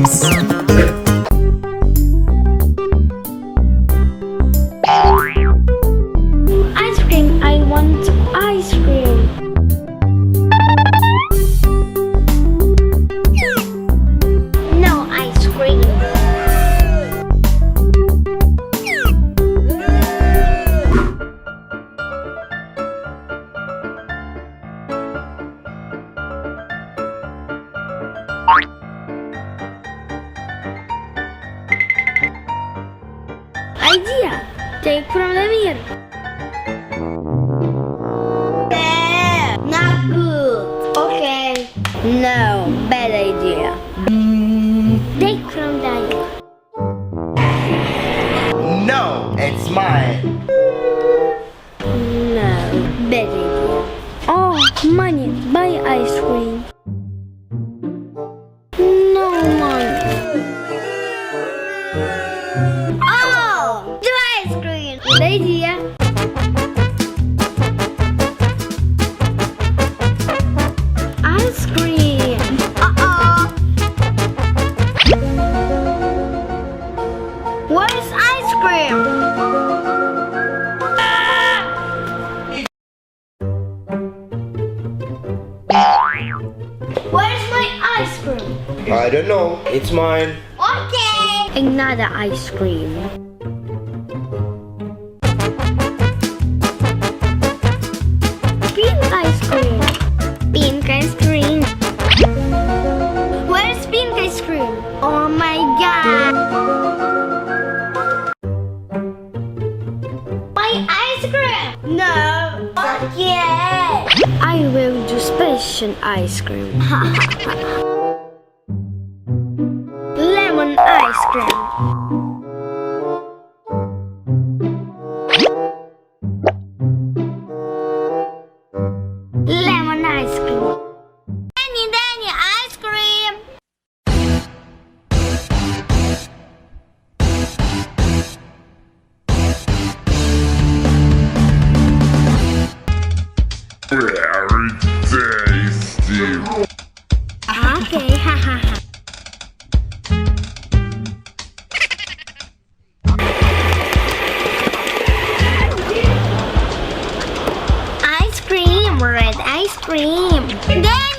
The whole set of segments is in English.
EmilyKiddyVibes. Ice cream, I want ice cream. No ice cream. Idea. Take from Damir. Not good. Okay. No, bad idea. Take from Danik. No, it's mine. No, bad idea. Oh, money. Buy ice cream. No money. Oh, do ice cream. Good idea. Ice cream. Uh-oh. Where's ice cream? Where's my ice cream? I don't know. It's mine. Okay. Another ice cream. Pink ice cream. Pink ice cream. Where's pink ice cream? Oh my god. My ice cream. No. Okay. I will do special ice cream. Lemon ice cream. Lemon ice cream. Danny, ice cream. Very tasty. Okay, haha. Ice cream, red ice cream. Danny.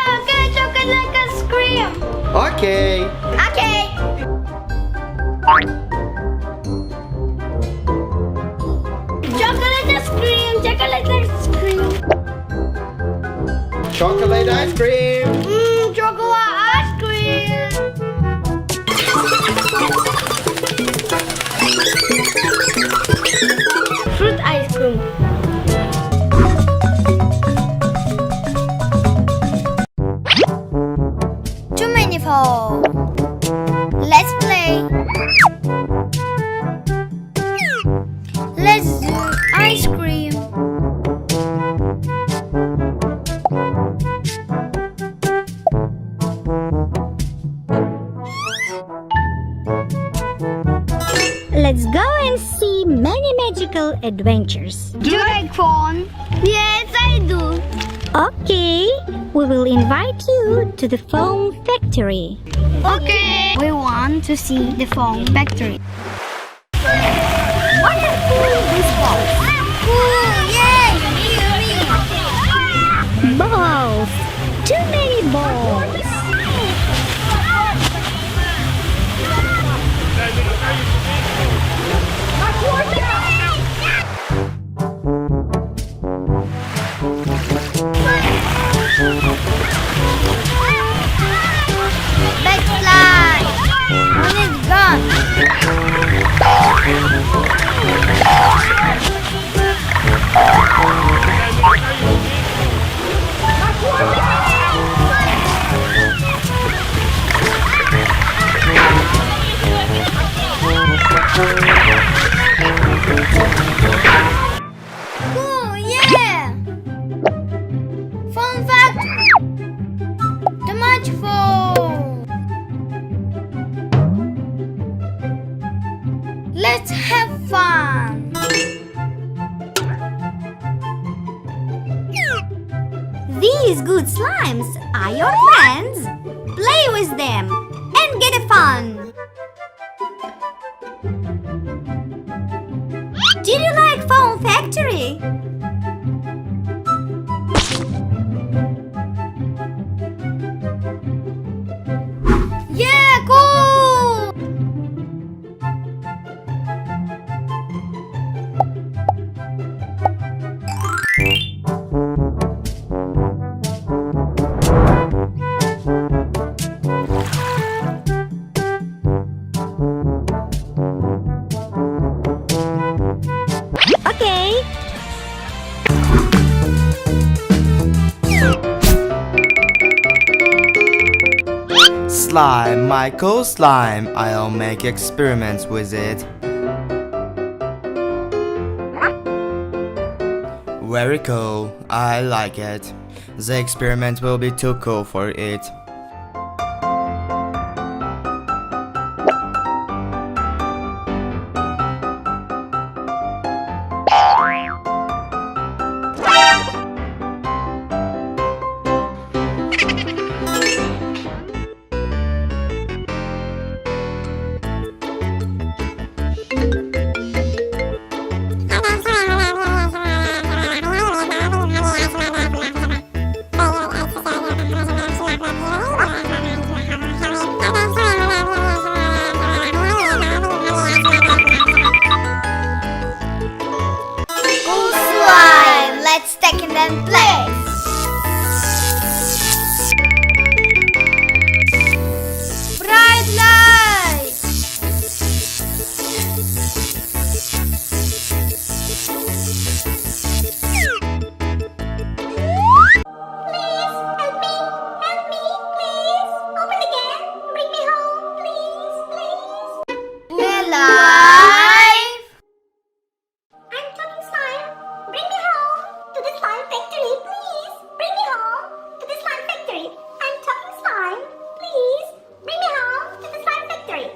Okay, chocolate ice cream. Okay. Okay. Chocolate ice cream, chocolate ice cream. Chocolate ice cream. Chocolate ice cream. Fruit ice cream. Too many for. Let's play. Let's do ice cream. Let's go and see many magical adventures. Do you like phone? Yes, I do. Okay, we will invite you to the foam factory. Okay. We want to see the phone factory. What a cool this balls. Cool, yay! Balls! Too many balls! Backslide! One is gone. Cool, yeah! Fun fact! Too much phone! slimes are your friends. Play with them and get fun. Did you like Foam Factory? Yeah, cool! Okay. Slime, Michael, slime. I'll make experiments with it. Very cool. I like it. The experiment will be too cool for it. Slime, let's take it and play. Bright lights. Alive. I'm talking slime. Bring me home to the slime factory, please. Bring me home to the slime factory. I'm talking slime. Please bring me home to the slime factory.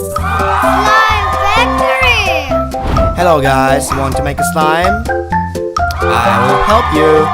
Slime factory. Hello guys, want to make a slime? I will help you.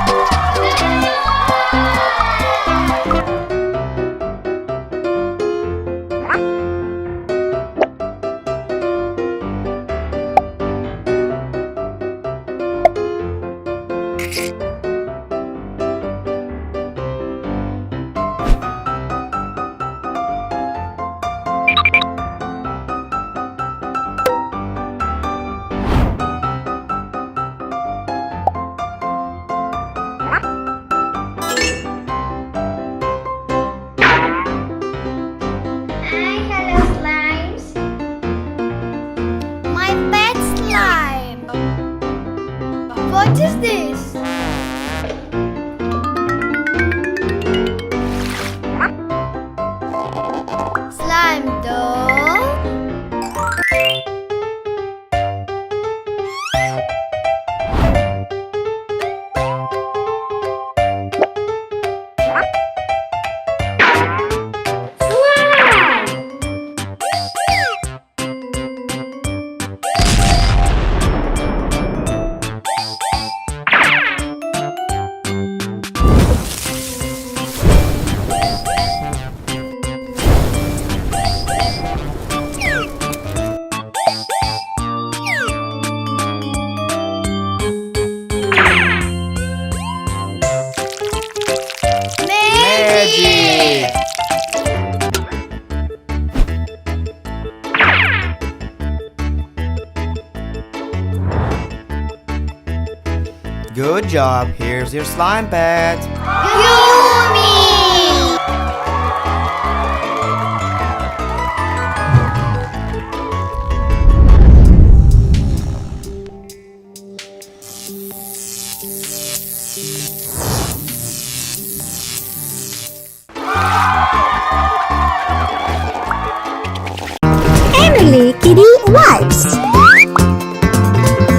Hello, slimes. My pet slime. What is this? Slime doll. Magic! Good job. Here's your slime pad. Yummy!